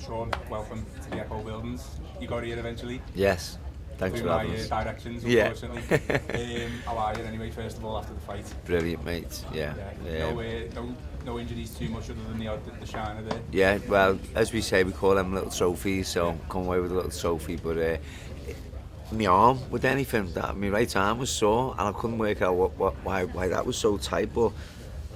Sean, welcome to the Echo Buildings. You got here eventually. Yes, thanks Through for my having us. directions, Yeah. unfortunately. How are you anyway, first of all, after the fight? Brilliant, mate. Yeah. No injuries too much other than the shiner there. Yeah, well, as we say, we call them little trophies, so come away with a little trophy. But my arm, with anything, my right arm was sore, and I couldn't work out why that was so tight, but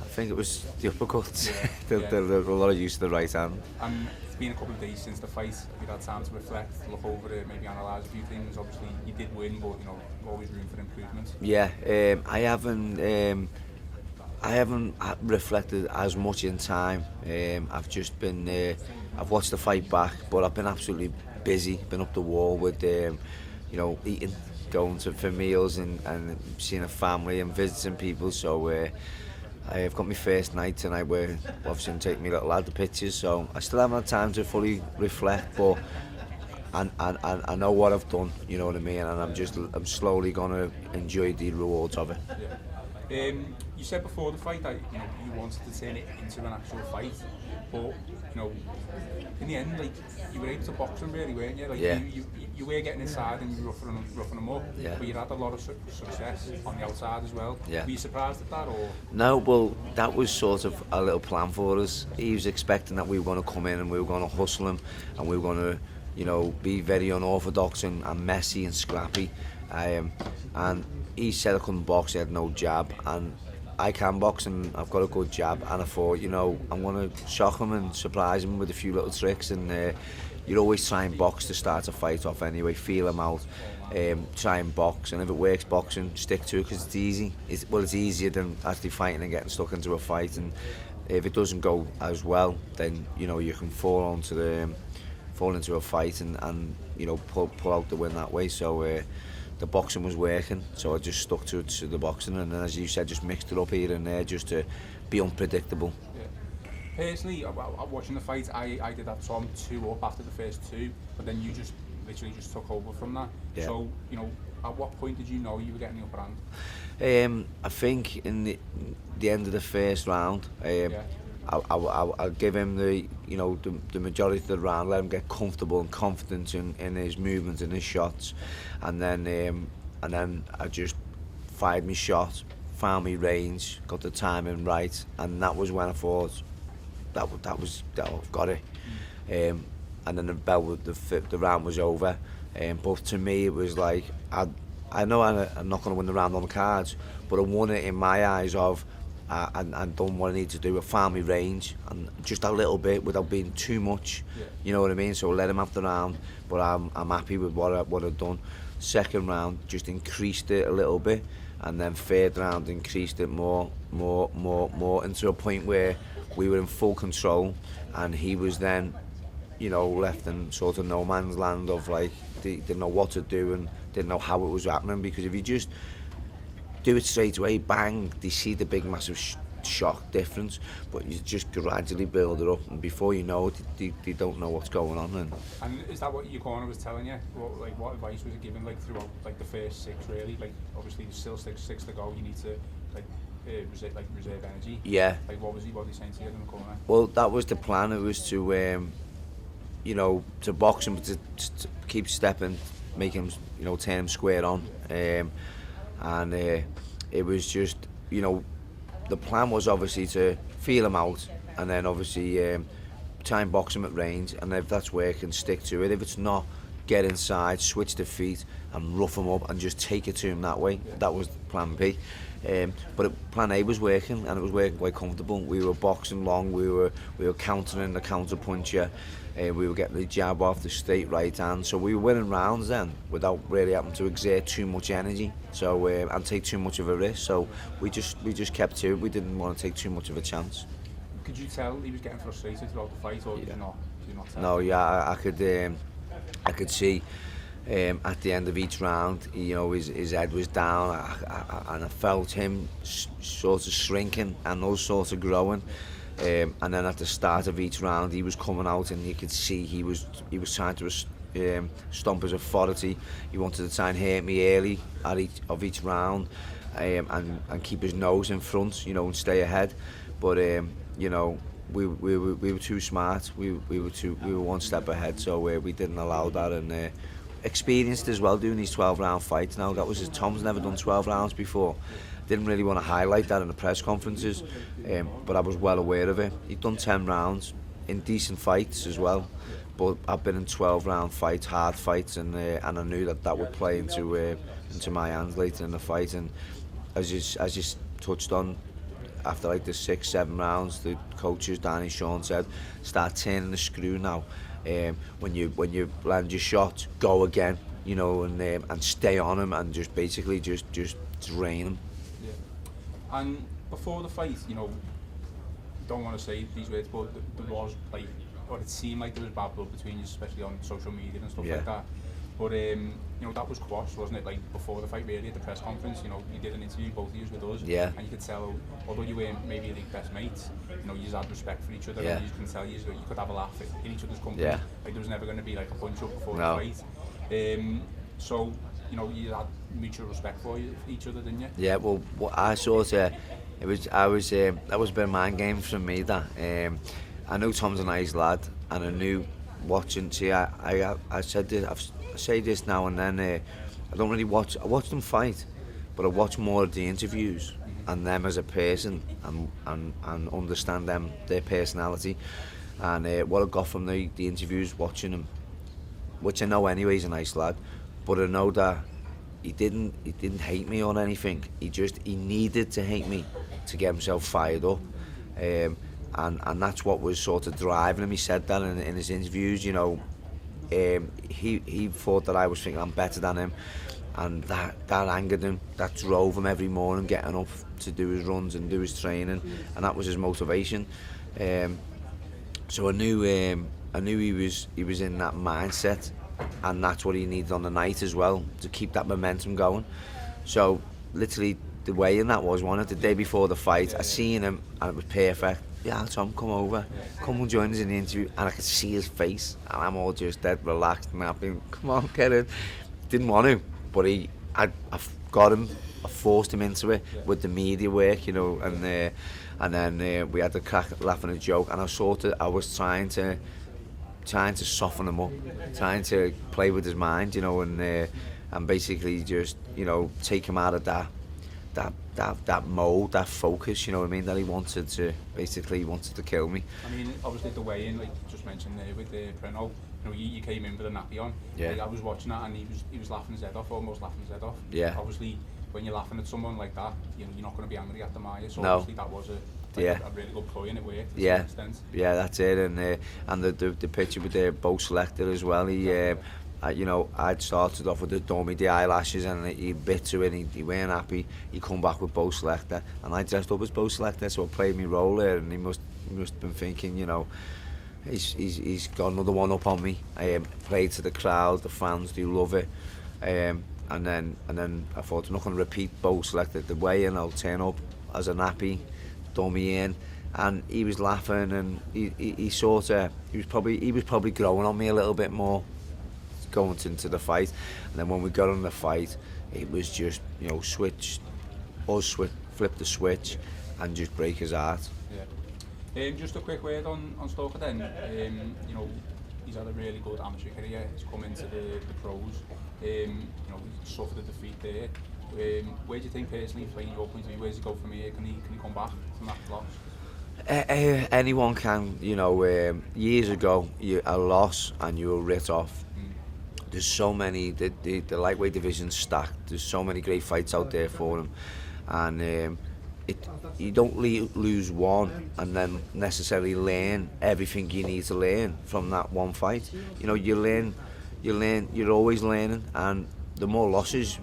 I think it was the uppercuts. There's a lot of use to the right hand. And it's been a couple of days since the fight. Have you had time to reflect, look over it, maybe analyse a few things? Obviously, you did win, but always room for improvement. Yeah, I haven't reflected as much in time. I've just been, I've watched the fight back, but I've been absolutely busy. Been up the wall with, eating, going for meals and seeing a family and visiting people. So I've got my first night tonight where obviously I'm taking my little lad the pictures. So I still haven't had time to fully reflect, but I know what I've done. You know what I mean? And I'm slowly gonna enjoy the rewards of it. Yeah. You said before the fight that you wanted to turn it into an actual fight, but in the end, you were able to box him really, weren't you? Yeah. You were getting inside and you were roughing him up, yeah. But you had a lot of success on the outside as well. Yeah. Were you surprised at that, or? No, well, that was sort of a little plan for us. He was expecting that we were going to come in and we were going to hustle him, and we were going to, be very unorthodox and messy and scrappy. And he said I couldn't box, he had no jab, and I can box and I've got a good jab, and I thought, I'm going to shock him and surprise him with a few little tricks, and you'd always try and box to start a fight off anyway, feel him out, try and box, and if it works boxing, stick to it because it's easy. It's easier than actually fighting and getting stuck into a fight, and if it doesn't go as well, then you can fall into a fight and pull out the win that way. So the boxing was working, so I just stuck to the boxing, and then, as you said, just mixed it up here and there just to be unpredictable. Yeah. Personally, watching the fight, I did have Tom 2 up after the first 2, but then you just literally just took over from that. Yeah. So, at what point did you know you were getting the upper hand? I think in the end of the first round, I'll give him the majority of the round, let him get comfortable and confident in his movements and his shots, and then I just fired my shot, found my range, got the timing right, and that was when I thought that I've got it. And then the round was over. But to me, it was like I know I'm not going to win the round on the cards, but I won it in my eyes of. And done what I need to do. I found my range and just a little bit without being too much. Yeah. You know what I mean? So let him have the round, but I'm happy with what I've done. Second round just increased it a little bit, and then third round increased it more into a point where we were in full control, and he was then, left in sort of no man's land of didn't know what to do and didn't know how it was happening, because if you just do it straight away, bang, they see the big massive shock difference, but you just gradually build it up, and before you know it, they don't know what's going on. And is that what your corner was telling you? What advice was it given throughout the first 6 really? Obviously there's still six to go, you need to reserve energy. Yeah. What was he saying to you in the corner? Well, that was the plan. It was to to box him, to keep stepping, make him turn him square on. And it was just, the plan was obviously to feel him out, and then obviously try and box him at range, and if that's working, stick to it. If it's not, get inside, switch the feet and rough him up and just take it to him that way. Yeah. That was plan B. But plan A was working, and it was working quite comfortable. We were boxing long, we were countering the counter puncher, we were getting the jab off the straight right hand, so we were winning rounds then without really having to exert too much energy, so and take too much of a risk. So we just kept to it. We didn't want to take too much of a chance. Could you tell he was getting frustrated throughout the fight, or did you not tell? No, yeah, I could see. At the end of each round, his head was down, and I felt him sort of shrinking and those sorts of growing. And then at the start of each round, he was coming out, and you could see he was trying to stomp his authority. He wanted to try and hurt me early at each round, and keep his nose in front, and stay ahead. But we were too smart. We were one step ahead, so we didn't allow that. And experienced as well doing these 12-round fights. Now that was Tom's never done 12 rounds before. Didn't really want to highlight that in the press conferences, but I was well aware of it. He'd done 10 rounds in decent fights as well, but I've been in 12-round fights, hard fights, and I knew that would play into my hands later in the fight. And as you touched on, after like the 6-7 rounds, the coaches, Danny, Sean said, start turning the screw now. When you land your shot, go again, you know, and stay on him, and just basically just drain him. Yeah. And before the fight, you know, don't want to say these words, but there was like, or it seemed like there was bad blood between you, especially on social media and stuff like that. But you know, that was quashed, wasn't it? Like before the fight, really, at the press conference, you know, you did an interview, both of you with us, and you could tell, although you weren't maybe the best mates, you know, you just had respect for each other, and you can tell you could have a laugh in each other's company. Like there was never going to be like a punch up before the fight. So you know, you had mutual respect for each other, didn't you? Yeah. Well, what I sort of that was a bit of mind game from me. That I know Tom's a nice lad, and I knew watching. See, I said this. I say this now and then. I don't really watch. I watch them fight, but I watch more of the interviews and them as a person, and understand them, their personality, and what I got from the interviews, watching him, which I know anyway, he's a nice lad, but I know that he didn't hate me or anything. He needed to hate me to get himself fired up, and that's what was sort of driving him. He said that in his interviews, you know. He thought that I was thinking I'm better than him, and that angered him. That drove him every morning getting up to do his runs and do his training, and that was his motivation. So I knew he was in that mindset, and that's what he needed on the night as well, to keep that momentum going. So literally the way in that was the day before the fight, I seen him and it was perfect. Yeah, Tom, come over, come and join us in the interview, and I could see his face, and I'm all just dead relaxed and happy. Come on, get in. Didn't want to, but I got him, I forced him into it with the media work, you know, and then we had a crack, laughing a joke, and I was trying to soften him up, trying to play with his mind, you know, and basically just, you know, take him out of that mode, that focus, you know what I mean, that he wanted to kill me. I mean, obviously the weigh-in, like you just mentioned there with the Preno, you know, you came in with a nappy on. Like, I was watching that, and he was laughing his head off, almost laughing his head off. Obviously, when you're laughing at someone like that, you know, you're not going to be angry at them, are you? So obviously that was a really good ploy, and it worked to some extent. Yeah, that's it, and the picture with the Bo Selector as well, he you know, I'd started off with the dummy, the eyelashes, and he bit to it, and he weren't happy. He come back with Bo Selector, and I dressed up as Bo Selector, so I played me role there, and he must have been thinking, you know, he's got another one up on me. I played to the crowd, the fans do love it, and then I thought, I'm not going to repeat Bo Selector the way, and I'll turn up as a nappy, dummy in. And he was laughing, and he was probably growing on me a little bit more going into the fight. And then when we got on the fight, it was just, you know, flip the switch and just break his heart. Just a quick word on Stalker then. You know, he's had a really good amateur career. He's come into the pros. You know, he suffered a defeat there. Where do you think personally, from your point of view, where does he go from here? Can he come back from that loss? Anyone can, you know. Years ago, a loss and you were writ off. There's so many, the lightweight division's stacked. There's so many great fights out there for him, and you don't lose one and then necessarily learn everything you need to learn from that one fight. You know, you learn. You're always learning, and the more losses,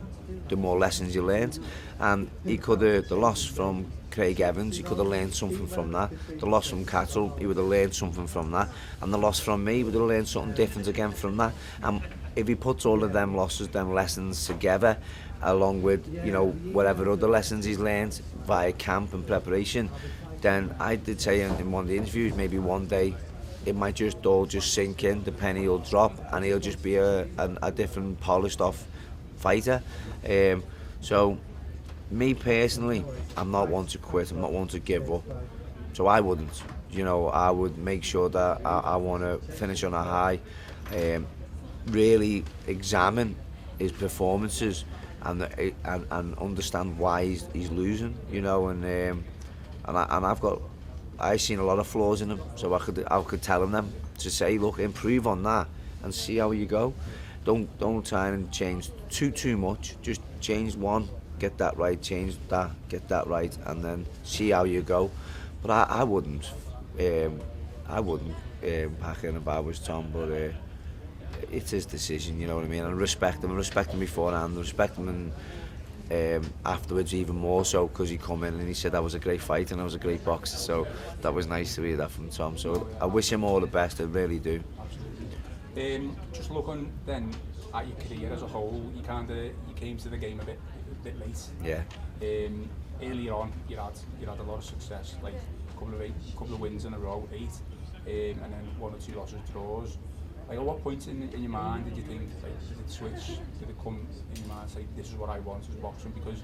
the more lessons you learned. And he could have the loss from Craig Evans, he could have learned something from that. The loss from Cattle, he would have learned something from that. And the loss from me, he would have learned something different again from that. And if he puts all of them losses, them lessons together, along with, you know, whatever other lessons he's learned via camp and preparation, then I did say in one of the interviews, maybe one day it might just all sink in, the penny will drop, and he'll just be a different polished off fighter. So me personally, I'm not one to quit, I'm not one to give up, so I wouldn't. you know, I would make sure that I want to finish on a high. Really examine his performances and understand why he's losing, you know, and I've seen a lot of flaws in him, so I could tell him them to say, look, improve on that and see how you go. Don't try and change too much. Just change one, get that right. Change that, get that right, and then see how you go. But I wouldn't pack in if I was Tom. But it's his decision, you know what I mean. And I respect him beforehand, respect him afterwards even more so, because he come in and he said that was a great fight and I was a great boxer. So that was nice to hear that from Tom. So I wish him all the best. I really do. Just looking then at your career as a whole, you came to the game a bit late. Yeah. Earlier on, you had a lot of success, like a couple of wins in a row, 8, and then 1 or 2 losses, draws. Like, at what point in your mind did you think, like, did it switch? Did it come in your mind, say, this is what I want as boxing? Because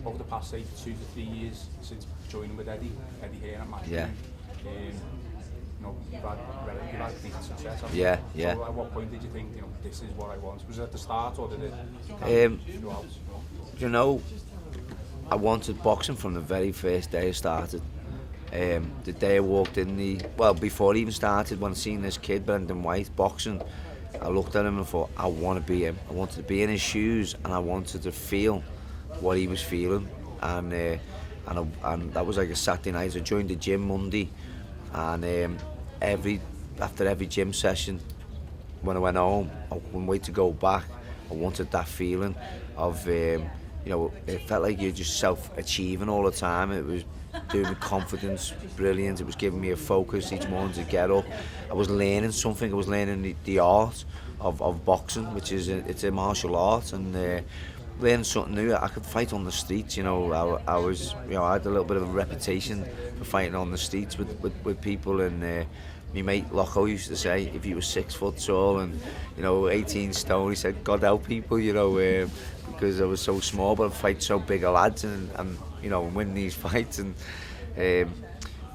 over the past, say, 2 to 3 years since joining with Eddie here at Match, yeah. You know, you've had decent success. Yeah. So at what point did you think, you know, this is what I want? Was it at the start, or did it throughout? You know, I wanted boxing from the very first day I started. The day I walked in before I even started, when I seen this kid, Brendan White, boxing, I looked at him and thought, I want to be him. I wanted to be in his shoes, and I wanted to feel what he was feeling. And that was like a Saturday night. I joined the gym Monday, and after every gym session, when I went home, I couldn't wait to go back. I wanted that feeling of, you know, it felt like you're just self-achieving all the time. It was doing me confidence, brilliant. It was giving me a focus each morning to get up. I was learning something. I was learning the art of boxing, which is it's a martial art, and learning something new. I could fight on the streets, you know. I was, you know, I had a little bit of a reputation for fighting on the streets with people, and my mate Loco used to say, if you were 6 foot tall and, you know, 18 stone, he said, God help people, you know, because I was so small, but I'd fight so big lads and you know, win these fights. And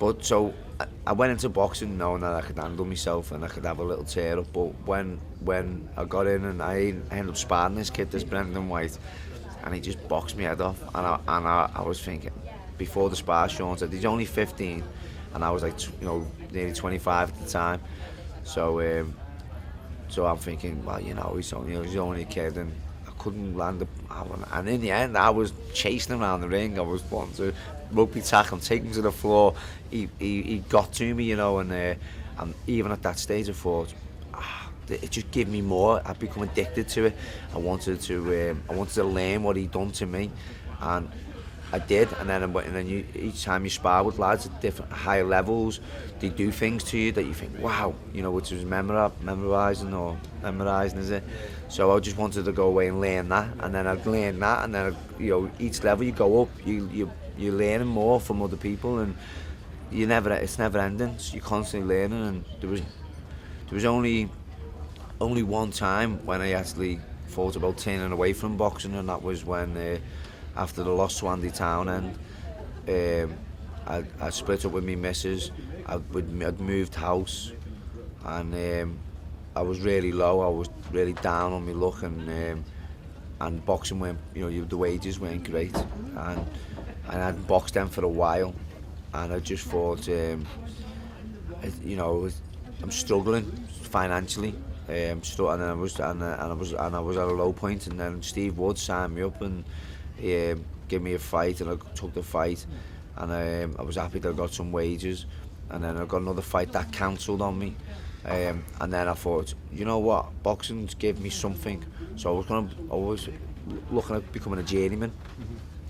but so I went into boxing knowing that I could handle myself and I could have a little tear up. But when I got in and I ended up sparring this kid, this Brendan White, and he just boxed me head off, and I was thinking, before the spar, Sean said he's only 15, and I was like, you know, nearly 25 at the time. So I'm thinking, well, you know, he's only a kid, and I couldn't land and in the end, I was chasing him around the ring. I was wanting to rugby tackle him, take him to the floor. He got to me, you know, and even at that stage, I thought, it just gave me more. I'd become addicted to it. I wanted to learn what he'd done to me, and I did. And then each time you spar with lads at different higher levels, they do things to you that you think, wow, you know, which was memorizing, is it? So I just wanted to go away and learn that, and then I'd learn that, and then you know, each level you go up, you're learning more from other people, and it's never ending. So you're constantly learning, and there was only one time when I actually thought about turning away from boxing, and that was when after the loss to Andy Townend, I split up with me missus. I'd moved house, and I was really low. I was really down on my luck, and boxing weren't, you know, the wages weren't great, and I hadn't boxed then for a while, and I just thought, you know, I'm struggling financially. And I was at a low point, and then Steve Wood signed me up and gave me a fight, and I took the fight, and I was happy that I got some wages, and then I got another fight that cancelled on me, and then I thought, you know what, boxing's gave me something, so I was looking at becoming a journeyman,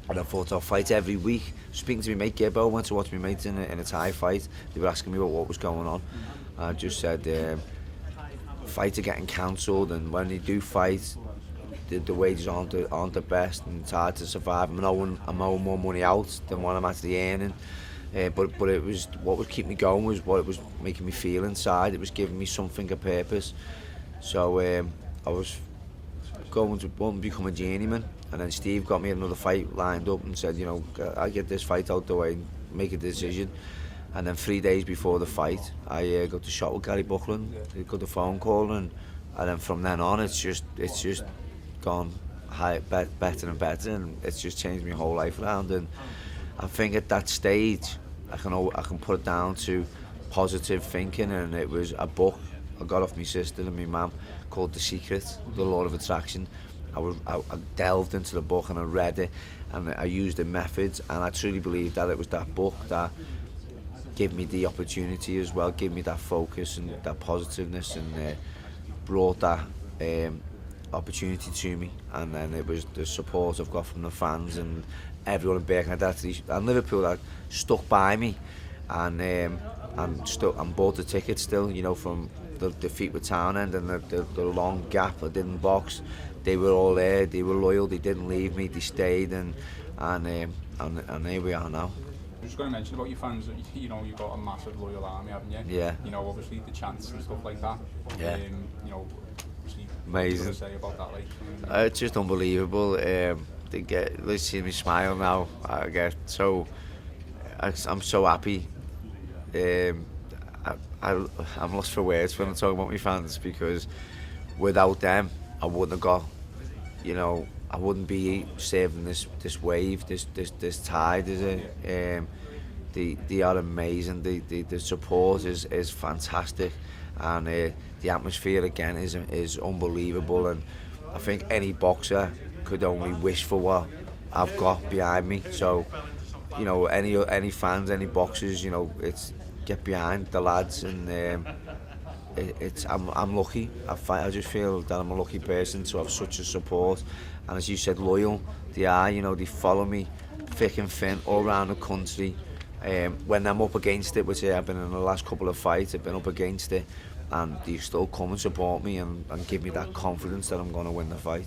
and I thought I'll fight every week. Speaking to my mate Gibbo, went to watch my mate in a Thai fight. They were asking me what was going on. I just said, fights are getting cancelled, and when they do fight, the wages aren't the best, and it's hard to survive. I'm owing more money out than what I'm actually earning. But it was what would keep me going was what it was making me feel inside. It was giving me something, a purpose. So I was going to become a journeyman, and then Steve got me another fight lined up and said, you know, I get this fight out the way and make a decision. And then 3 days before the fight, I got the shot with Gary Buckland. I got the phone call, and then from then on, it's just gone better and better, and it's just changed my whole life around. And I think at that stage, I can put it down to positive thinking, and it was a book I got off my sister and my mum called The Secret, The Law of Attraction. I delved into the book and I read it, and I used the methods, and I truly believe that it was that book that gave me the opportunity as well, gave me that focus and that positiveness, and brought that opportunity to me. And then it was the support I've got from the fans and everyone in Birkenhead and Liverpool that stuck by me, and bought the ticket still, you know, from the defeat with Townend and the long gap I didn't box. They were all there, they were loyal, they didn't leave me, they stayed, and here we are now. I was just going to mention about your fans, you know, you've got a massive loyal army, haven't you? Yeah. You know, obviously the chants and stuff like that. Yeah. You know, obviously, amazing. What to say about that, like? It's just unbelievable. They see me smile now. I'm so happy. I'm lost for words when I talk about my fans, because without them, I wouldn't have got, you know, I wouldn't be saving this wave, this tide, is it? They are amazing. The support is fantastic, and the atmosphere again is unbelievable. And I think any boxer could only wish for what I've got behind me. So, you know, any fans, any boxers, you know, it's get behind the lads, and I'm lucky. I just feel that I'm a lucky person to have such a support, and as you said, loyal. They are, you know, they follow me thick and thin all around the country. When I'm up against it, which I've been in the last couple of fights, I've been up against it, and they still come and support me and give me that confidence that I'm going to win the fight.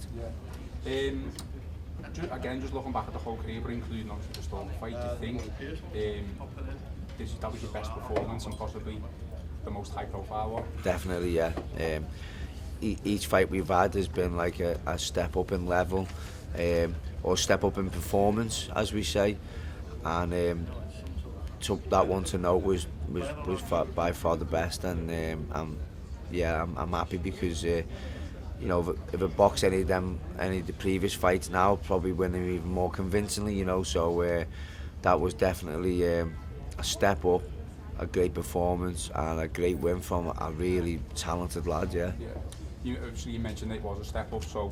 Just looking back at the whole career, but including obviously the Stalker fight, do you think that was your best performance and possibly the most high profile one? Definitely, yeah. Each fight we've had has been like a step up in level, or step up in performance, as we say, and took that one to note was by far the best, and I'm happy because you know, if I box any of the previous fights now, I'll probably win them even more convincingly, you know. So that was definitely a step up, a great performance, and a great win from a really talented lad. Yeah. You mentioned it was a step up, so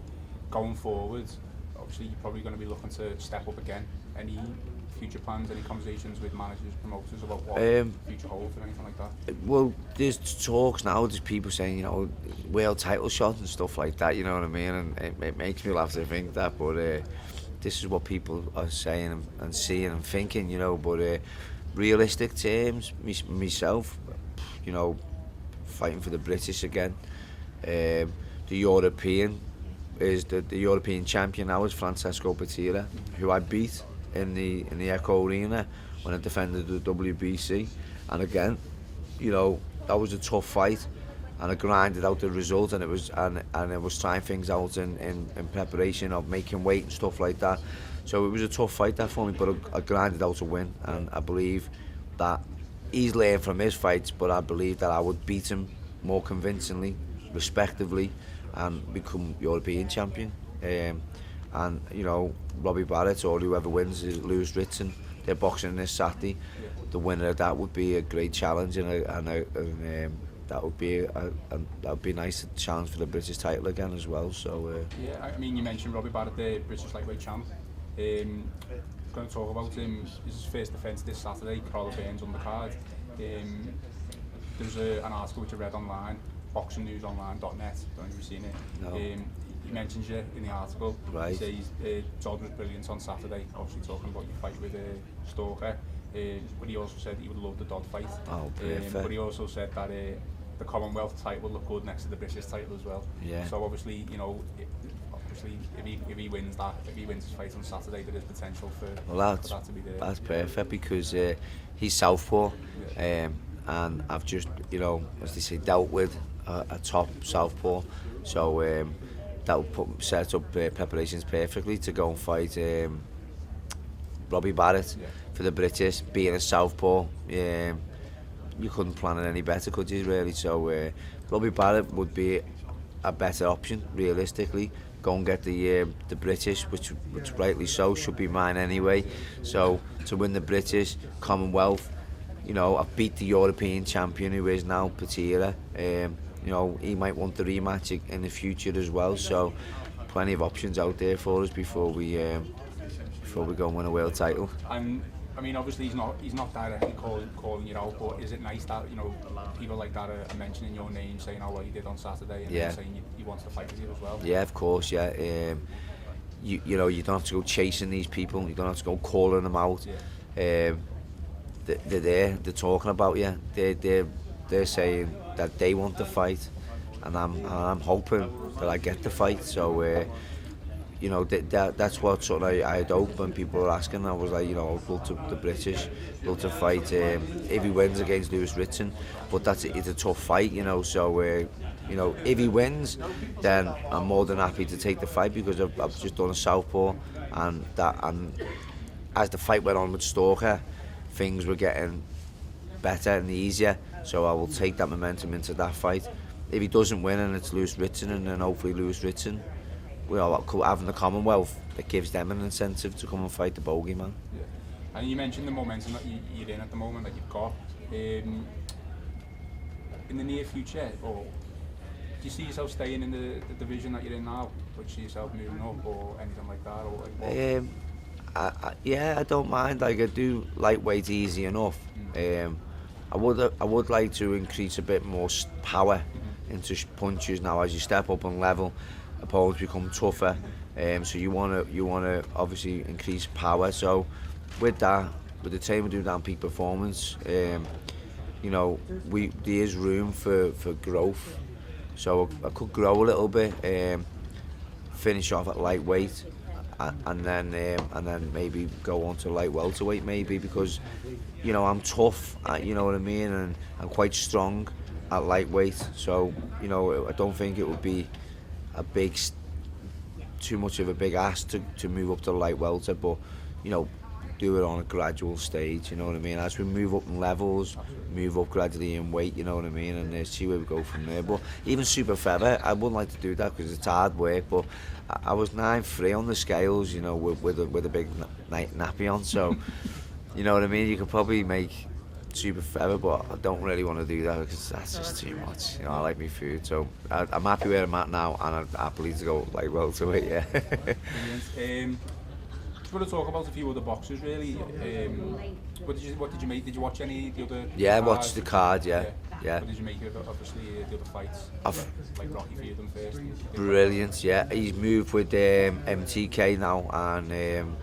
going forward, obviously you're probably going to be looking to step up again. Any future plans, any conversations with managers, promoters about what future holds or anything like that? Well, there's talks now, there's people saying, you know, world title shots and stuff like that, you know what I mean, and it makes me laugh to think that, but this is what people are saying and seeing and thinking, you know. But realistic terms, myself, you know, fighting for the British again. The European is the European champion now is Francesco Patira, who I beat in the Echo Arena when I defended the WBC. And again, you know, that was a tough fight, and I grinded out the result, and it was trying things out in preparation of making weight and stuff like that. So it was a tough fight that for me, but I grinded out a win, and I believe that he's learned from his fights, but I believe that I would beat him more convincingly, respectively, and become European champion. And you know, Robbie Barrett or whoever wins is Lewis Ritson. They're boxing this Saturday. The winner of that would be a great challenge, and that would be a nice challenge for the British title again as well. So yeah, I mean, you mentioned Robbie Barrett, the British lightweight champ. Going to talk about him. His first defence this Saturday. Carla Burns undercard. There was an article which I read online, boxingnewsonline.net. Don't know if you've seen it. No. He mentions you in the article. Right. He says Dodd was brilliant on Saturday, obviously talking about your fight with Stalker. But he also said he would love the Dodd fight. Oh, perfect. But he also said that the Commonwealth title will look good next to the British title as well. Yeah. So obviously, you know, if he wins his fight on Saturday, there is potential for that to be there. That's perfect, because he's southpaw, and I've just, you know, as they say, dealt with a top southpaw. So that will set up preparations perfectly to go and fight Robbie Barrett Yeah. for the British, being a southpaw. You couldn't plan it any better, could you, really? So Robbie Barrett would be a better option, realistically. Go and get the British, which rightly so should be mine anyway. So to win the British Commonwealth, you know, I've beat the European champion who is now Patira. You know, he might want the rematch in the future as well. So plenty of options out there for us before we go and win a world title. And I mean, obviously he's not directly calling you out, but is it nice that, you know, people like that are mentioning your name, saying how well you did on Saturday, and Yeah. saying he wants to fight with you as well? Yeah, of course, yeah. You know, you don't have to go chasing these people. You don't have to go calling them out. Yeah. They're there. They're talking about you. They're saying that they want to fight, and I'm hoping that I get the fight. So you know, that's what sort of I had hoped when people were asking. I was like, you know, I'd love to the British, love to fight if he wins against Lewis Ritson, but it's a tough fight, you know. So you know, if he wins, then I'm more than happy to take the fight, because I've just done a southpaw, and as the fight went on with Stalker, things were getting better and easier. So I will take that momentum into that fight. If he doesn't win and it's Lewis Ritson, and then hopefully Lewis Ritson, well, having the Commonwealth, it gives them an incentive to come and fight the bogeyman. Yeah. And you mentioned the momentum that you're in at the moment, that you've got. In the near future, or do you see yourself staying in the division that you're in now? Or do you see yourself moving up or anything like that? Or like Yeah, I don't mind. Like, I do lightweight easy enough. I would like to increase a bit more power into punches now. As you step up and level, opponents become tougher. So you wanna obviously increase power. So with that, with the team we do down Peak Performance, you know, there is room for growth. So I could grow a little bit, finish off at lightweight, and then maybe go on to light welterweight, maybe, because, you know, I'm tough, you know what I mean, and I'm quite strong at lightweight. So, you know, I don't think it would be too much of a big ask to move up to light welter, but, you know, do it on a gradual stage, you know what I mean, as we move up in levels, move up gradually in weight, you know what I mean, and see where we go from there. But even super feather, I wouldn't like to do that because it's hard work, but I was 9'3" on the scales, you know, with a big nappy on, so you know what I mean, you could probably make super feather, but I don't really want to do that because that's just too much, you know. I like my food, so I'm happy where I'm at now, and I'm happy to go like welterweight, yeah. Brilliant. Just want to talk about a few other boxers, really. What did you make? Did you watch any of the other? Yeah, I cards? watched the card. Yeah. What did you make of, obviously, the other fights? Like Rocky feared them first. Brilliant. Yeah, he's moved with MTK now, and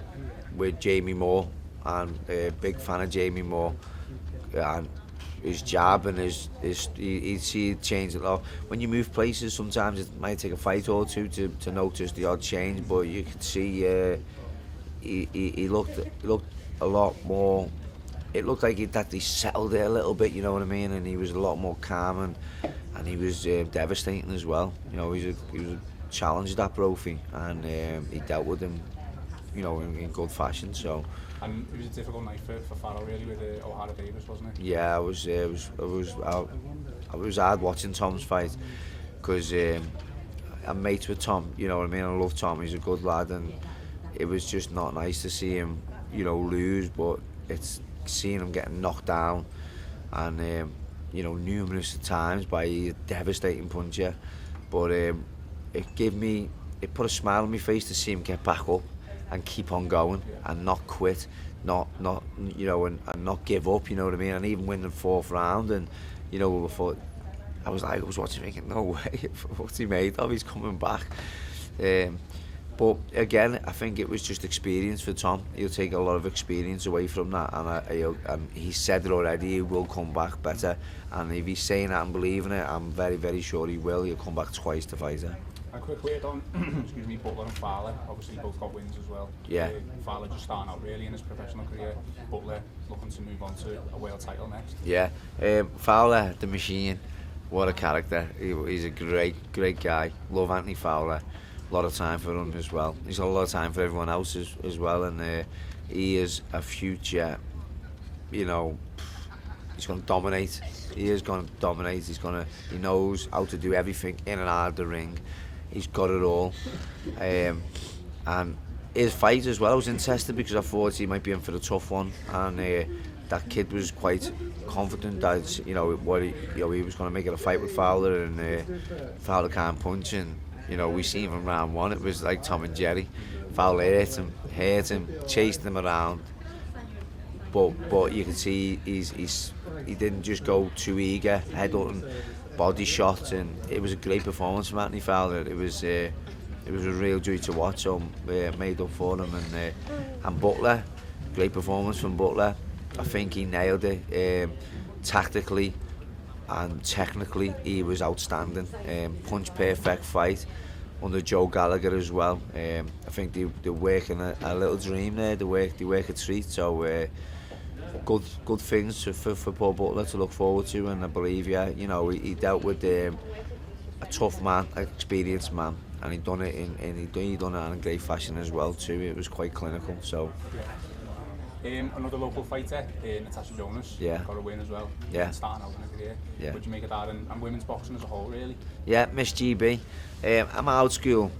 with Jamie Moore, and big fan of Jamie Moore, and his jab and he'd see it change a lot. When you move places, sometimes it might take a fight or two to notice the odd change, but you could see. He looked a lot more. It looked like that he settled there a little bit, you know what I mean, and he was a lot more calm, and he was devastating as well. You know, he was a challenge, that Brophy, and he dealt with him, you know, in good fashion. So. And it was a difficult night for Farrell, really, with O'Hara Davis, wasn't it? Yeah, it was hard watching Tom's fight, because I'm mates with Tom, you know what I mean. I love Tom. He's a good lad, and it was just not nice to see him, you know, lose, but it's seeing him getting knocked down, and you know, numerous times by a devastating puncher. But it put a smile on my face to see him get back up and keep on going, and not quit, not you know, and not give up, you know what I mean, and even win the fourth round. And you know, I was watching thinking, no way, what's he made of? He's coming back. But again, I think it was just experience for Tom. He'll take a lot of experience away from that, and he said it already, he will come back better. And if he's saying that and believing it, I'm very, very sure he will. He'll come back twice to fight her. A quick word on, excuse me, Butler and Fowler. Obviously, both got wins as well. Yeah. Fowler just starting out really in his professional career. Butler looking to move on to a world title next. Yeah. Fowler, the machine. What a character. He's a great guy. Love Anthony Fowler. A lot of time for him as well. He's got a lot of time for everyone else as well, and he is a future, you know, he's going to dominate. He is going to dominate. He knows how to do everything in and out of the ring. He's got it all. And his fight as well was interesting because I thought he might be in for the tough one, and that kid was quite confident that he was going to make it a fight with Fowler, and Fowler can't punch, and we seen from round one it was like Tom and Jerry. Fowler hit him, chased him around, but you can see he didn't just go too eager, headhunting, body shots, and it was a great performance from Anthony Fowler. It was a real joy to watch, so made up for him. And Butler, great performance from Butler. I think he nailed it. Tactically and technically, he was outstanding. Punch perfect fight under Joe Gallagher as well. I think they're working a little dream there. They work a treat. So good things for Paul Butler to look forward to. And I believe, he dealt with a tough man, an experienced man. And he done it he done it in great fashion as well too. It was quite clinical. So another local fighter, Natasha Jonas, got a win as well. Starting out in her career. What do you make of that, and women's boxing as a whole, really? Yeah, Miss GB. I'm out school,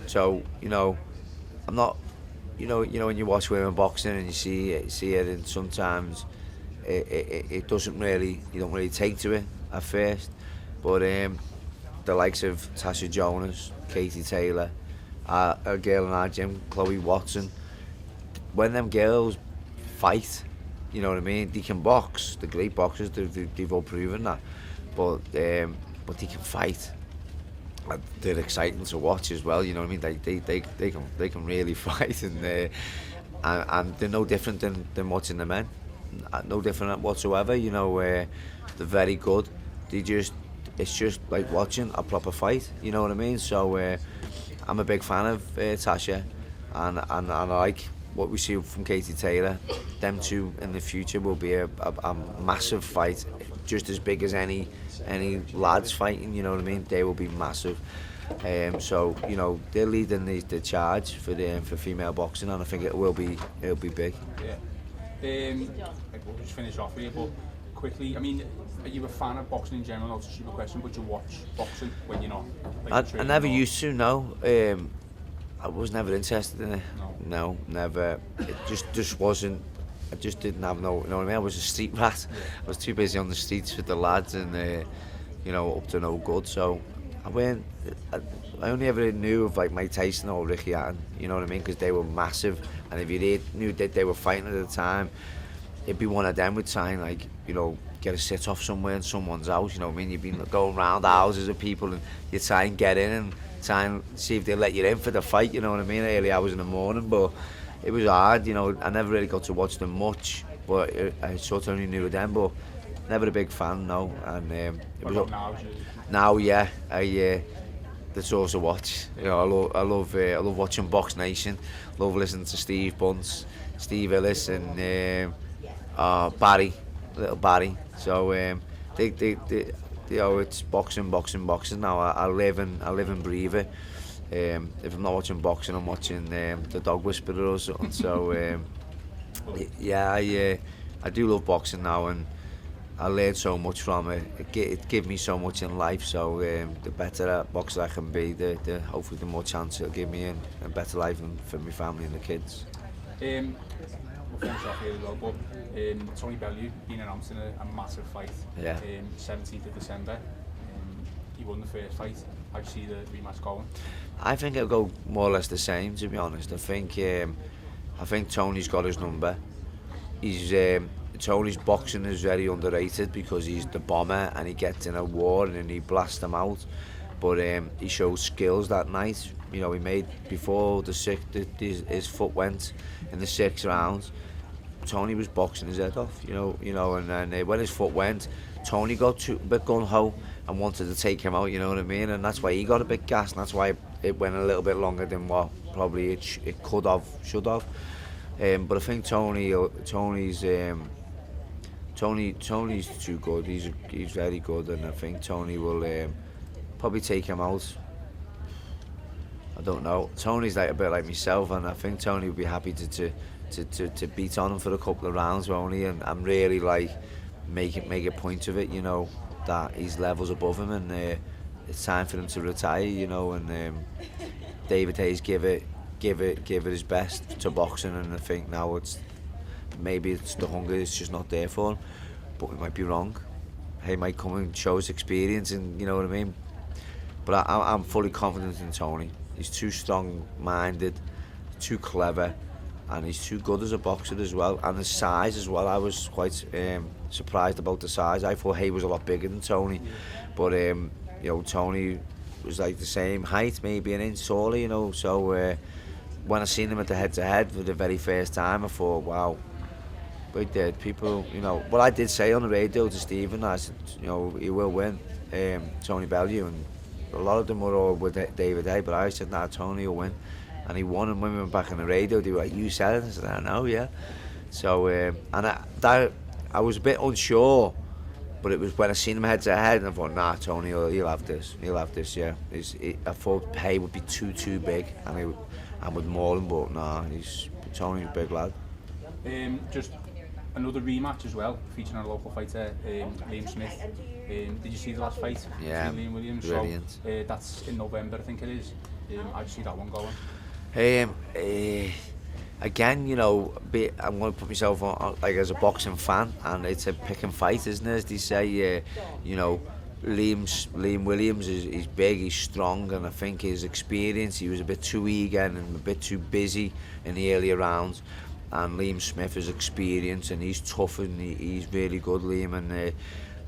so I'm not. When you watch women boxing and you see it, and sometimes it doesn't really, you don't really take to it at first, but the likes of Tasha Jonas, Katie Taylor, a girl in our gym, Chloe Watson, when them girls fight, you know what I mean, they can box, they're great boxers, they've all proven that, but they can fight. They're exciting to watch as well, you know what I mean, they can really fight, and they're no different than watching the men, no different whatsoever, they're very good. It's just like watching a proper fight, you know what I mean? So I'm a big fan of Tasha, and I like what we see from Katie Taylor. Them two in the future will be a massive fight, just as big as any lads fighting, you know what I mean? They will be massive. So they're leading the charge for female boxing, and I think it'll be big. Yeah. We'll just finish off here, but quickly, I mean, are you a fan of boxing in general? Not a stupid question, but you watch boxing when you're not? I never used to. No, I was never interested in it. No, never. It just wasn't. I just didn't have no. You know what I mean? I was a street rat. I was too busy on the streets with the lads, and up to no good. So I went. I only ever knew of like Mike Tyson or Ricky Hatton. You know what I mean? Because they were massive, and if you knew that they were fighting at the time, it'd be one of them would try and get a sit off somewhere in someone's house, you know what I mean? You've been going round the houses of people and you try and get in and try and see if they let you in for the fight, you know what I mean? Early hours in the morning, but it was hard, I never really got to watch them much, but I sort of only knew them, but never a big fan, no. And it was now, yeah, that's all to watch. I love watching Box Nation, love listening to Steve Bunce, Steve Ellis, and Barry, little Barry. So it's boxing now. I live and breathe it. If I'm not watching boxing, I'm watching the Dog Whisperer or something. So I do love boxing now, and I learned so much from it. It gave me so much in life. So the better a boxer I can be, the hopefully the more chance it'll give me a better life and for my family and the kids. We'll finish off here as well, but Tony Bellew been announced in a massive fight. 17th of December. He won the first fight. How do you see the rematch going? I think it'll go more or less the same, to be honest. I think Tony's got his number. Tony's boxing is very underrated because he's the bomber and he gets in a war and he blasts them out. But he showed skills that night. He made before his foot went in the 6th round. Tony was boxing his head off, and then when his foot went, Tony got a bit gung-ho and wanted to take him out, you know what I mean? And that's why he got a bit gassed, and that's why it went a little bit longer than what probably it should have. But I think Tony's too good. He's very good, and I think Tony will probably take him out. don't know. Tony's like a bit like myself, and I think Tony would be happy to beat on him for a couple of rounds only, and I'm really like make a point of it, you know, that he's levels above him, and it's time for him to retire, you know, and David Hayes give it his best to boxing, and I think now maybe it's the hunger, it's just not there for him, but we might be wrong. He might come and show his experience, and you know what I mean. But I'm fully confident in Tony. He's too strong-minded, too clever, and he's too good as a boxer as well. And the size as well. I was quite surprised about the size. I thought Hay was a lot bigger than Tony, but you know, Tony was like the same height, maybe an inch taller. You know, so when I seen him at the head-to-head for the very first time, I thought, wow. But did people, you know, what I did say on the radio to Stephen, I said, you know, he will win, Tony Bellew, and a lot of them were all with David Hay, but I said, nah, Tony will win, and he won. And when we went back on the radio, they were like, you said it? I said, I know, yeah. So, and I was a bit unsure, but it was when I seen him head to head, and I thought, nah, Tony, he'll have this, yeah. I thought Hay would be too big, and would maul him, but nah, Tony's a big lad. Just another rematch as well, featuring our local fighter, Liam Smith. Did you see the last fight? Yeah, Liam Williams. brilliant. So, that's in November, I think it is. How'd you see that one going? Again, you know, I'm going to put myself on like as a boxing fan, and it's a pick and fight, isn't it? As they say, you know, Liam Williams is big, he's strong, and I think his experience, he was a bit too eager and a bit too busy in the earlier rounds. And Liam Smith is experienced, and he's tough, and he's really good, Liam. And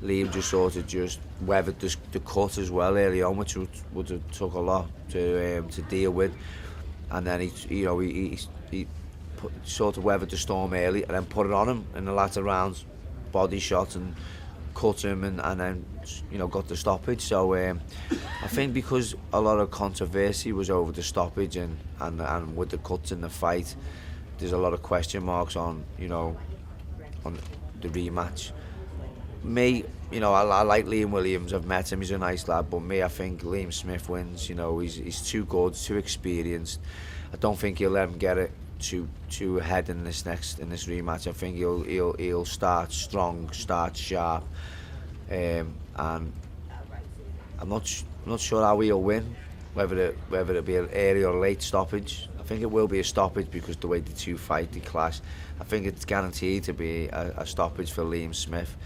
Liam just sort of weathered the cut as well early on, which would have took a lot to deal with. And then he sort of weathered the storm early, and then put it on him in the latter rounds, body shot and cut him, and then you know got the stoppage. So I think because a lot of controversy was over the stoppage and with the cuts in the fight, there's a lot of question marks on, you know, on the rematch. Me, you know, I like Liam Williams. I've met him. He's a nice lad. But me, I think Liam Smith wins. You know, he's too good, too experienced. I don't think he'll let him get it too ahead in this rematch. I think he'll start strong, start sharp, and I'm not sure how he'll win. Whether it be an early or late stoppage. I think it will be a stoppage because the way the two fight, they clash. I think it's guaranteed to be a stoppage for Liam Smith.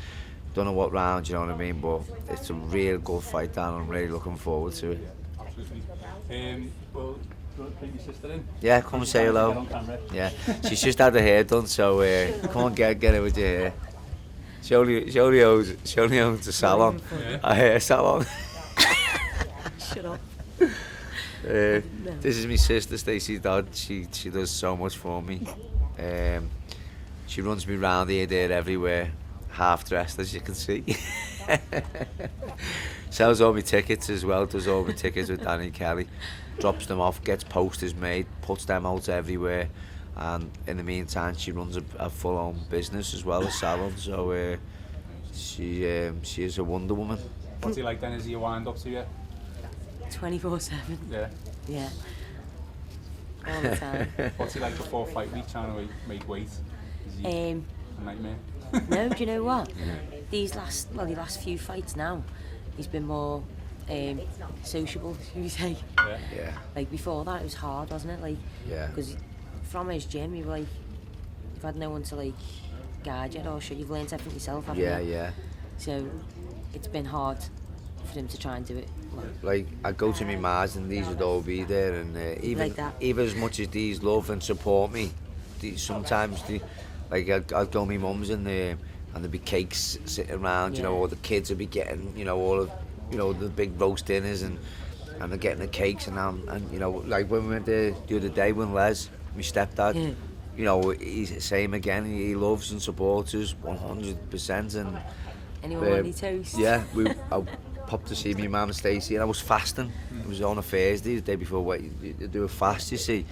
Don't know what round, you know what I mean, but it's a real good fight, Dan. I'm really looking forward to it. Absolutely. Well, bring your sister in. Yeah, come and say hello. Yeah, she's just had her hair done, so come on, get it with your hair. She only owns a salon, a hair salon. Shut up. This is my sister Stacey Dodd. She does so much for me. She runs me round here, there, everywhere, half dressed as you can see. Sells all my tickets as well. Does all my tickets with Danny Kelly. Drops them off, gets posters made, puts them out everywhere, and in the meantime she runs a full-on business as well, a salon. So she is a Wonder Woman. What's he like then? Is he a wind up to you? 24/7. Yeah. Yeah. All the time. What's he like before fight week, trying to make weight? Is he a nightmare? No, do you know what? The last few fights now, he's been more sociable, should we say? Yeah. Like before that, it was hard, wasn't it? Like, Yeah. because from his gym, you've had no one to like guide you or you've learned everything yourself, haven't you? Yeah. So it's been hard for him to try and do it. Like I go to my Mars and these would all be there, and even as much as these love and support me, sometimes I'd go to my mum's and there'd be cakes sitting around, you know, or the kids would be getting, you know, all of, you know, the big roast dinners and they're getting the cakes and you know, like when we went there the other day when Les, my stepdad, you know, he's the same again. He loves and supports us 100%. And anyone want any toast? Yeah, I popped to see my mum Stacey, and I was fasting. It was on a Thursday, the day before you do a fast, you see.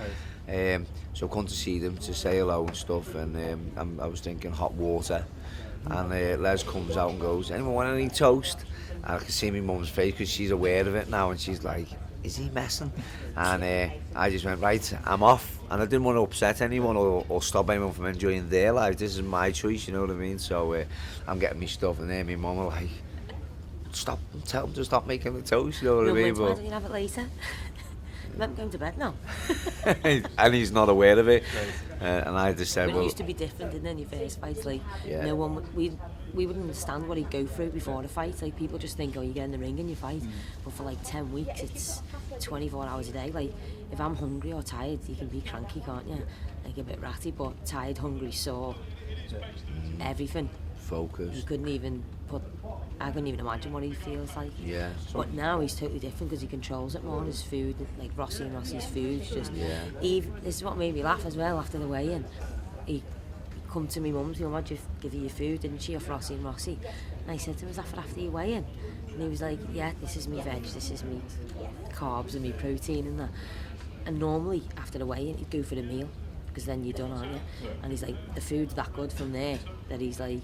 So I come to see them to say hello and stuff, and I was drinking hot water, and Les comes out and goes, anyone want any toast? And I can see my mum's face because she's aware of it now, and she's like, is he messing? And I just went, right, I'm off. And I didn't want to upset anyone or stop anyone from enjoying their life. This is my choice, you know what I mean? So I'm getting me stuff, and then my mum were like, stop, tell him to stop making the toast, you know what I mean? Why don't you have it later? I'm going to bed now. And he's not aware of it. Right. And I just said, But well... it used to be different, didn't it, in your first fights? Like, Yeah. no one, we wouldn't understand what he'd go through before the fight. Like, people just think, oh, you get in the ring and you fight. But for like 10 weeks, it's 24 hours a day. Like, if I'm hungry or tired, you can be cranky, can't you? Like, a bit ratty, but tired, hungry, sore, everything. Focus. You couldn't even I couldn't even imagine what he feels like. Yeah. But now he's totally different because he controls it more. His food, like Rossi and Rossi's food, just... Yeah. This is what made me laugh as well after the weigh-in. He come to my mum's, your mum just give you your food, didn't she, off Rossi and Rossi? And I said to him, is that for after your weigh-in? And he was like, yeah, this is me veg, this is me carbs and me protein and that. And normally, after the weigh-in, he'd go for the meal, because then you're done, aren't you? Yeah. And he's like, the food's that good from there, that he's like,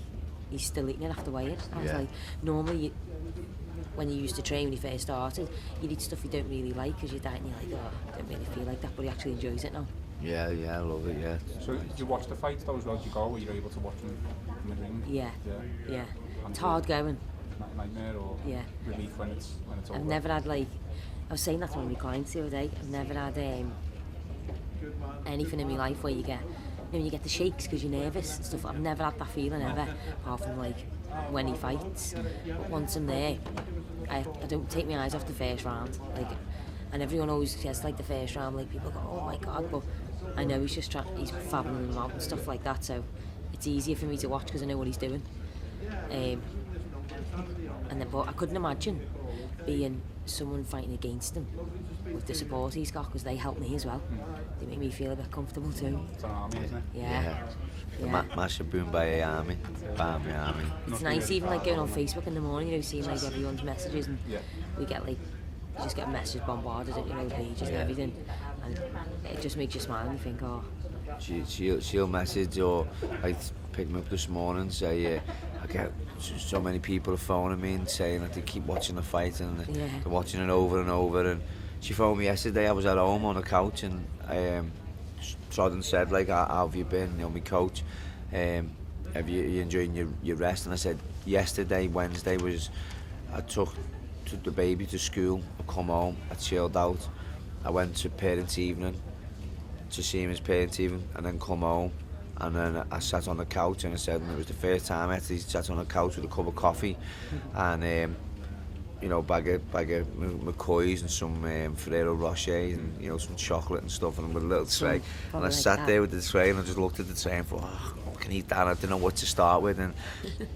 he's still eating it after weigh-in. I was like, normally, when you used to train when you first started, you'd eat stuff you don't really like because you're diet and you're like, oh, I don't really feel like that, but he actually enjoys it now. Yeah, I love it, yeah. So did you watch the fights though as well as you go? Were you able to watch them in the ring? Yeah. Yeah. It's hard going. Nightmare or relief when it's over? I've never had, like, I was saying that to one of my clients the other day, I've never had anything in my life where you get, when you get the shakes because you're nervous and stuff. I've never had that feeling ever, apart from like when he fights. But once I'm there, I don't take my eyes off the first round. Like, and everyone always says like the first round, like people go, oh my god, but I know he's just he's fabbing them out and stuff like that. So it's easier for me to watch because I know what he's doing. And then, but I couldn't imagine being someone fighting against him with the support he's got, because they help me as well. They make me feel a bit comfortable too. It's an army, isn't it? Yeah. The massive boom by the army. Bam, the army. It's nice even like going on Facebook in the morning, you know, seeing like everyone's messages, and Yeah. we get like, you just get messages bombarded, you know, pages and everything, and it just makes you smile and you think, oh. She'll message or like pick me up this morning and say, I get so many people are phoning me and saying that they keep watching the fight and they're watching it over and over. And she phoned me yesterday. I was at home on the couch and Trod and said, like, how have you been? You know, my coach, have you enjoying your rest? And I said, yesterday, Wednesday, I took the baby to school, I come home, I chilled out, I went to parents' evening to see him as parents' evening, and then come home, and then I sat on the couch, and I said, and it was the first time I actually sat on the couch with a cup of coffee, and you know, bag of McCoys and some Ferrero Rocher and, you know, some chocolate and stuff, and with a little tray. And I sat there with the tray and I just looked at the tray and thought, oh, I can eat that. I didn't know what to start with, and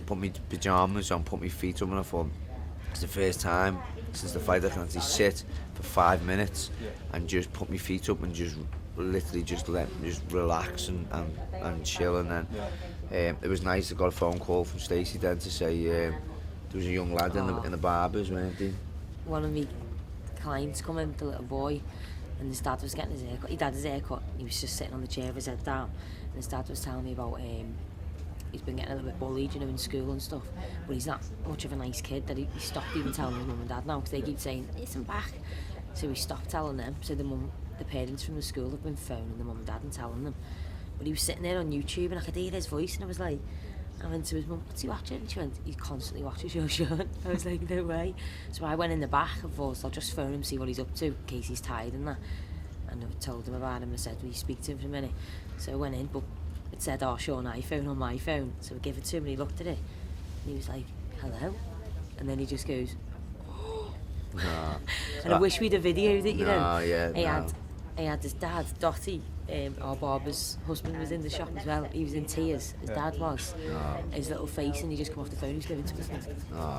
put my pyjamas on, put my feet up, and I thought, it's the first time since the fight I can actually sit for 5 minutes and just put my feet up and just literally just relax and chill. And then it was nice. I got a phone call from Stacey then to say there was a young lad in the barbers, weren't they? One of my clients come in with a little boy, and his dad was getting his haircut. He had his haircut. He was just sitting on the chair with his head down, and his dad was telling me about he's been getting a little bit bullied, you know, in school and stuff. But he's not much of a nice kid that he stopped even telling his mum and dad now, because they keep saying, listen back. So he stopped telling them. So the parents from the school have been phoning the mum and dad and telling them. But he was sitting there on YouTube and I could hear his voice, and I was like, I went to his mum, what's he watching? And she went, he constantly watches your show. I was like, no way. So I went in the back and thought, I'll just phone him, see what he's up to, in case he's tired and that. And I told him about him and I said, will you speak to him for a minute? So I went in, but it said, oh, Sean iPhone on my phone. So I gave it to him and he looked at it. And he was like, hello? And then he just goes, oh. No. And I wish we'd have videoed it, you know. No, yeah, He had his dad, Dotty, our barber's husband, was in the shop as well. He was in tears, his dad was. His little face, and he just come off the phone, he was giving to us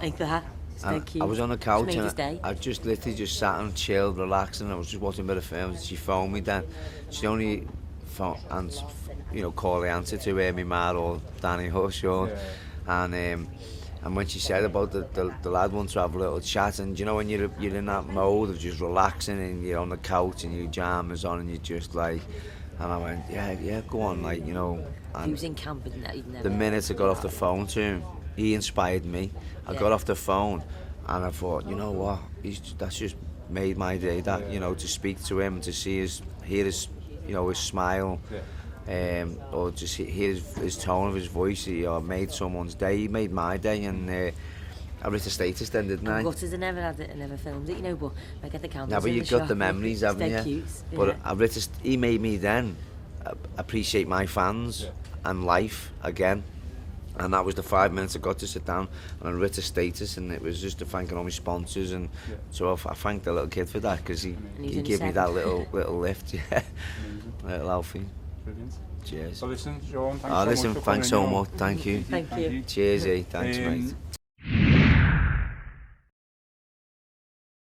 like that. I was on the couch and I just literally just sat and chilled, relaxing. I was just watching a bit of films. She phoned me then. She only phoned and, you know, call the answer to my ma or Danny or Sean. And when she said about the lad wants to have a little chat, and you know, when you're in that mode of just relaxing and you're on the couch and your pajamas on and you're just like, and I went, yeah, go on, like, you know. And he was in camp and that he'd never. The minute I got off the phone to him, he inspired me. I got off the phone and I thought, you know what, that's just made my day. That you know, to speak to him, to see hear his, you know, his smile, or just hear his tone of his voice. He made someone's day. He made my day, and I wrote a status then, didn't I? Gutted I never filmed it, you know, but I get the cameras. Yeah, but you've got the memories, haven't you? Cute, but he made me then appreciate my fans and life again. And that was the 5 minutes I got to sit down and I wrote a status, and it was just to thanking all my sponsors, and so I thanked the little kid for that, because he gave me that little lift, little Alfie. Brilliant. Cheers. So listen, Sean, thanks so much for thanks so much. Thank you. Thank you. Cheers, thanks, mate.